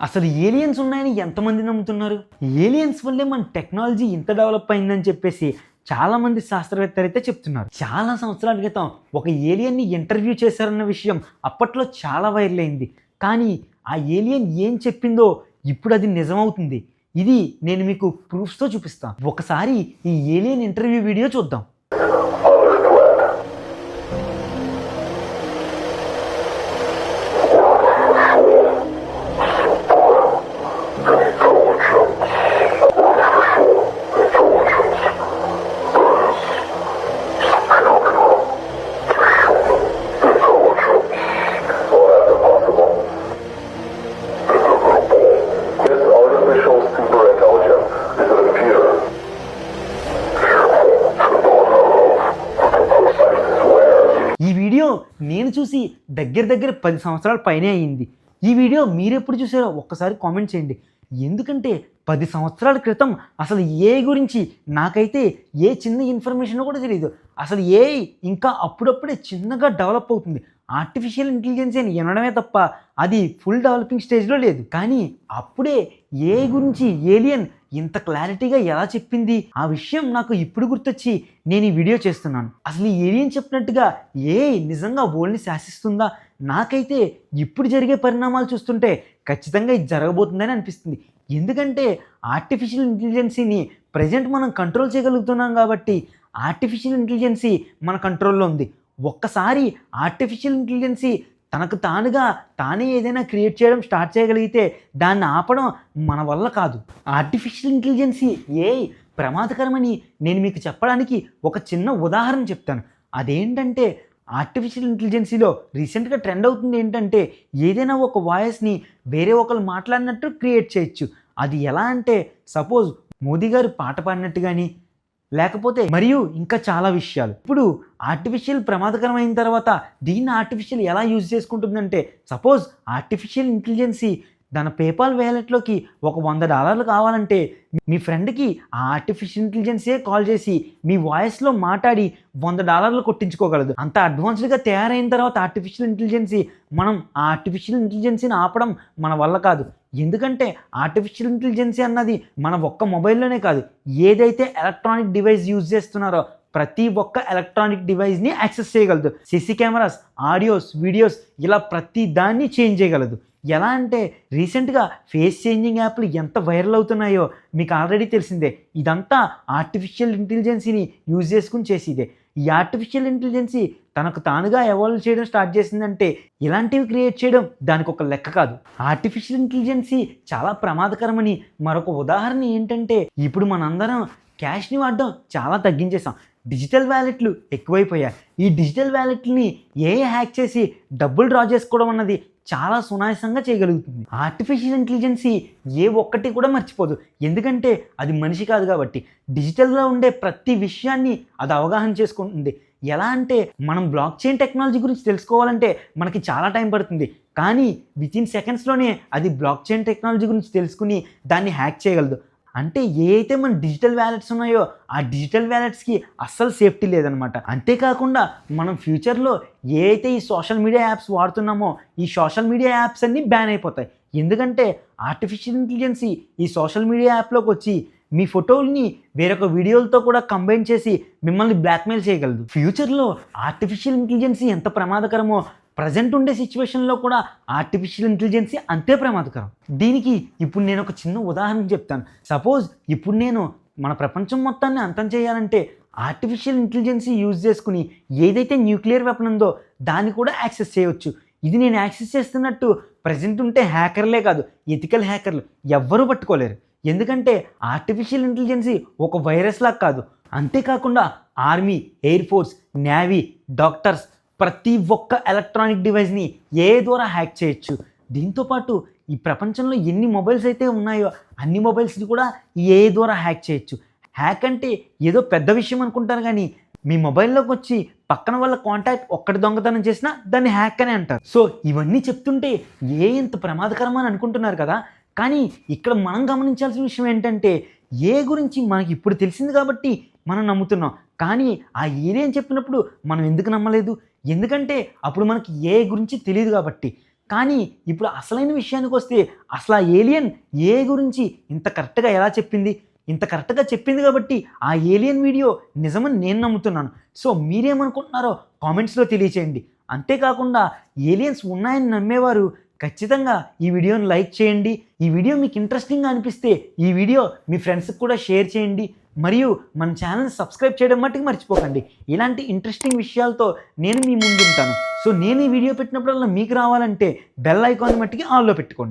అసలు ఏలియన్స్ ఉన్నాయని ఎంతమంది నమ్ముతున్నారు? ఏలియన్స్ వల్లే మన టెక్నాలజీ ఇంత డెవలప్ అయిందని చెప్పేసి చాలామంది శాస్త్రవేత్తలు అయితే చెప్తున్నారు. చాలా సంవత్సరాల క్రితం ఒక ఏలియన్ని ఇంటర్వ్యూ చేశారన్న విషయం అప్పట్లో చాలా వైరల్ అయింది. కానీ ఆ ఏలియన్ ఏం చెప్పిందో ఇప్పుడు అది నిజమవుతుంది. ఇది నేను మీకు ప్రూఫ్స్తో చూపిస్తాను. ఒకసారి ఈ ఏలియన్ ఇంటర్వ్యూ వీడియో చూద్దాం. ఈ వీడియో నేను చూసి దగ్గర 10 సంవత్సరాల పైనే అయ్యింది. ఈ వీడియో మీరెప్పుడు చూసారో ఒక్కసారి కామెంట్ చేయండి. ఎందుకంటే 10 సంవత్సరాల క్రితం అసలు ఏఐ గురించి నాకైతే ఏ చిన్న ఇన్ఫర్మేషన్ కూడా తెలియదు. అసలు ఏఐ ఇంకా అప్పుడప్పుడే చిన్నగా డెవలప్ అవుతుంది. ఆర్టిఫిషియల్ ఇంటెలిజెన్స్ అని వినడమే తప్ప అది ఫుల్ డెవలపింగ్ స్టేజ్లో లేదు. కానీ అప్పుడే ఏఐ గురించి ఏలియన్ ఇంత క్లారిటీగా ఎలా చెప్పింది ఆ విషయం నాకు ఇప్పుడు గుర్తొచ్చి నేను ఈ వీడియో చేస్తున్నాను. అసలు ఈ ఏలియన్ చెప్పినట్టుగా ఏఐ నిజంగా వరల్డ్ని శాసిస్తుందా? నాకైతే ఇప్పుడు జరిగే పరిణామాలు చూస్తుంటే ఖచ్చితంగా ఇది జరగబోతుందని అనిపిస్తుంది. ఎందుకంటే ఆర్టిఫిషియల్ ఇంటెలిజెన్సీని ప్రజెంట్ మనం కంట్రోల్ చేయగలుగుతున్నాం కాబట్టి ఆర్టిఫిషియల్ ఇంటెలిజెన్సీ మన కంట్రోల్లో ఉంది. ఒక్కసారి ఆర్టిఫిషియల్ ఇంటెలిజెన్సీ తనకు తానే ఏదైనా క్రియేట్ చేయడం స్టార్ట్ చేయగలిగితే దాన్ని ఆపడం మన వల్ల కాదు. ఆర్టిఫిషియల్ ఇంటెలిజెన్సీ ఏఐ ప్రమాదకరమని నేను మీకు చెప్పడానికి ఒక చిన్న ఉదాహరణ చెప్తాను. అదేంటంటే ఆర్టిఫిషియల్ ఇంటెలిజెన్సీలో రీసెంట్గా ట్రెండ్ అవుతుంది ఏంటంటే ఏదైనా ఒక వాయిస్ని వేరే ఒకరు మాట్లాడినట్టు క్రియేట్ చేయొచ్చు. అది ఎలా అంటే సపోజ్ మోదీ గారు పాట పాడినట్టు కానీ లేకపోతే మరియు ఇంకా చాలా విషయాలు. ఇప్పుడు ఆర్టిఫిషియల్ ప్రమాదకరమైన తర్వాత దీన్ని ఆర్టిఫిషియల్ ఎలా యూజ్ చేసుకుంటుందంటే సపోజ్ ఆర్టిఫిషియల్ ఇంటెలిజెన్సీ తన పేపాల్ వ్యాలెట్లోకి ఒక $100 కావాలంటే మీ ఫ్రెండ్కి ఆ ఆర్టిఫిషియల్ ఇంటెలిజెన్సే కాల్ చేసి మీ వాయిస్లో మాట్లాడి $100 కొట్టించుకోగలదు. అంత అడ్వాన్స్డ్గా తయారైన తర్వాత ఆర్టిఫిషియల్ ఇంటెలిజెన్సీ మనం ఆ ఆర్టిఫిషియల్ ఇంటెలిజెన్సీని ఆపడం మన వల్ల కాదు. ఎందుకంటే ఆర్టిఫిషియల్ ఇంటెలిజెన్సీ అన్నది మన ఒక్క మొబైల్లోనే కాదు, ఏదైతే ఎలక్ట్రానిక్ డివైస్ యూజ్ చేస్తున్నారో ప్రతి ఒక్క ఎలక్ట్రానిక్ డివైస్ని యాక్సెస్ చేయగలదు. సీసీ కెమెరాస్, ఆడియోస్, వీడియోస్ ఇలా ప్రతి దాన్ని చేంజ్ చేయగలదు. ఎలా అంటే రీసెంట్గా ఫేస్ చేంజింగ్ యాప్లు ఎంత వైరల్ అవుతున్నాయో మీకు ఆల్రెడీ తెలిసిందే. ఇదంతా ఆర్టిఫిషియల్ ఇంటెలిజెన్సీని యూజ్ చేసుకుని చేసేదే. ఈ ఆర్టిఫిషియల్ ఇంటెలిజెన్సీ తనకు తానుగా ఎవాల్వ్ చేయడం స్టార్ట్ చేసిందంటే ఇలాంటివి క్రియేట్ చేయడం దానికి ఒక లెక్క కాదు. ఆర్టిఫిషియల్ ఇంటెలిజెన్సీ చాలా ప్రమాదకరమని మరొక ఉదాహరణ ఏంటంటే ఇప్పుడు మనందరం క్యాష్ని వాడడం చాలా తగ్గించేసాం. డిజిటల్ వ్యాలెట్లు ఎక్కువైపోయాయి. ఈ డిజిటల్ వ్యాలెట్ని ఏఐ హ్యాక్ చేసి డబ్బులు డ్రా చేసుకోవడం అన్నది చాలా సునాయాసంగా చేయగలుగుతుంది. ఆర్టిఫిషియల్ ఇంటెలిజెన్సీ ఏ ఒక్కటి కూడా మర్చిపోదు. ఎందుకంటే అది మనిషి కాదు కాబట్టి డిజిటల్గా ఉండే ప్రతి విషయాన్ని అది అవగాహన చేసుకుంటుంది. ఎలా అంటే మనం బ్లాక్ చైన్ టెక్నాలజీ గురించి తెలుసుకోవాలంటే మనకి చాలా టైం పడుతుంది. కానీ వితిన్ సెకండ్స్లోనే అది బ్లాక్ చైన్ టెక్నాలజీ గురించి తెలుసుకుని దాన్ని హ్యాక్ చేయగలదు. అంటే ఏ అయితే మన డిజిటల్ వ్యాలెట్స్ ఉన్నాయో ఆ డిజిటల్ వ్యాలెట్స్కి అస్సలు సేఫ్టీ లేదనమాట. అంతేకాకుండా మనం ఫ్యూచర్లో ఏ అయితే ఈ సోషల్ మీడియా యాప్స్ వాడుతున్నామో ఈ సోషల్ మీడియా యాప్స్ అన్నీ బ్యాన్ అయిపోతాయి. ఎందుకంటే ఆర్టిఫిషియల్ ఇంటెలిజెన్సీ ఈ సోషల్ మీడియా యాప్లోకి వచ్చి మీ ఫోటోల్ని వేరొక వీడియోలతో కూడా కంబైన్ చేసి మిమ్మల్ని బ్లాక్మెయిల్ చేయగలదు. ఫ్యూచర్లో ఆర్టిఫిషియల్ ఇంటెలిజెన్సీ ఎంత ప్రమాదకరమో ప్రజెంట్ ఉండే సిచ్యువేషన్లో కూడా ఆర్టిఫిషియల్ ఇంటెలిజెన్సీ అంతే ప్రమాదకరం. దీనికి ఇప్పుడు నేను ఒక చిన్న ఉదాహరణ చెప్తాను. సపోజ్ ఇప్పుడు నేను మన ప్రపంచం మొత్తాన్ని అంతం చేయాలంటే ఆర్టిఫిషియల్ ఇంటెలిజెన్సీ యూజ్ చేసుకుని ఏదైతే న్యూక్లియర్ వెపన్ ఉందో దాన్ని కూడా యాక్సెస్ చేయవచ్చు. ఇది నేను యాక్సెస్ చేస్తున్నట్టు ప్రజెంట్ ఉంటే హ్యాకర్లే కాదు, ఎథికల్ హ్యాకర్లు ఎవ్వరూ పట్టుకోలేరు. ఎందుకంటే ఆర్టిఫిషియల్ ఇంటెలిజెన్సీ ఒక వైరస్ లాగా కాదు. అంతేకాకుండా army, air force, navy, doctors ప్రతి ఒక్క ఎలక్ట్రానిక్ డివైస్ని ఏ ద్వారా హ్యాక్ చేయొచ్చు. దీంతోపాటు ఈ ప్రపంచంలో ఎన్ని మొబైల్స్ అయితే ఉన్నాయో అన్ని మొబైల్స్ని కూడా ఏ ద్వారా హ్యాక్ చేయొచ్చు. హ్యాక్ అంటే ఏదో పెద్ద విషయం అనుకుంటారు కానీ మీ మొబైల్లోకి వచ్చి పక్కన వాళ్ళ కాంటాక్ట్ ఒక్కటి దొంగతనం చేసినా దాన్ని హ్యాక్ అని అంటారు. సో ఇవన్నీ చెప్తుంటే ఏ ఇంత ప్రమాదకరం అని అనుకుంటున్నారు కదా. కానీ ఇక్కడ మనం గమనించాల్సిన విషయం ఏంటంటే ఏ గురించి మనకి ఇప్పుడు తెలిసింది కాబట్టి మనం నమ్ముతున్నాం. కానీ ఆ ఏలియన్ చెప్పినప్పుడు మనం ఎందుకు నమ్మలేదు? ఎందుకంటే అప్పుడు మనకి ఏ గురించి తెలియదు కాబట్టి. కానీ ఇప్పుడు అసలైన విషయానికి వస్తే అసలు ఆ ఏలియన్ ఏ గురించి ఇంత కరెక్ట్గా ఎలా చెప్పింది, ఇంత కరెక్ట్గా చెప్పింది కాబట్టి ఆ ఏలియన్ వీడియో నిజమని నేను నమ్ముతున్నాను. సో మీరేమనుకుంటున్నారో కామెంట్స్లో తెలియచేయండి. అంతేకాకుండా ఏలియన్స్ ఉన్నాయని నమ్మేవారు ఖచ్చితంగా ఈ వీడియోని లైక్ చేయండి. ఈ వీడియో మీకు ఇంట్రెస్టింగ్గా అనిపిస్తే ఈ వీడియో మీ ఫ్రెండ్స్కి కూడా షేర్ చేయండి. మరియు మన ఛానల్ని సబ్స్క్రైబ్ చేయడం మట్టుకు మర్చిపోకండి. ఇలాంటి ఇంట్రెస్టింగ్ విషయాలతో నేను మీ ముందు ఉంటాను. సో నేను ఈ వీడియో పెట్టినప్పుడల్లా మీకు రావాలంటే బెల్ ఐకాన్ మట్టుకి ఆన్లో పెట్టుకోండి.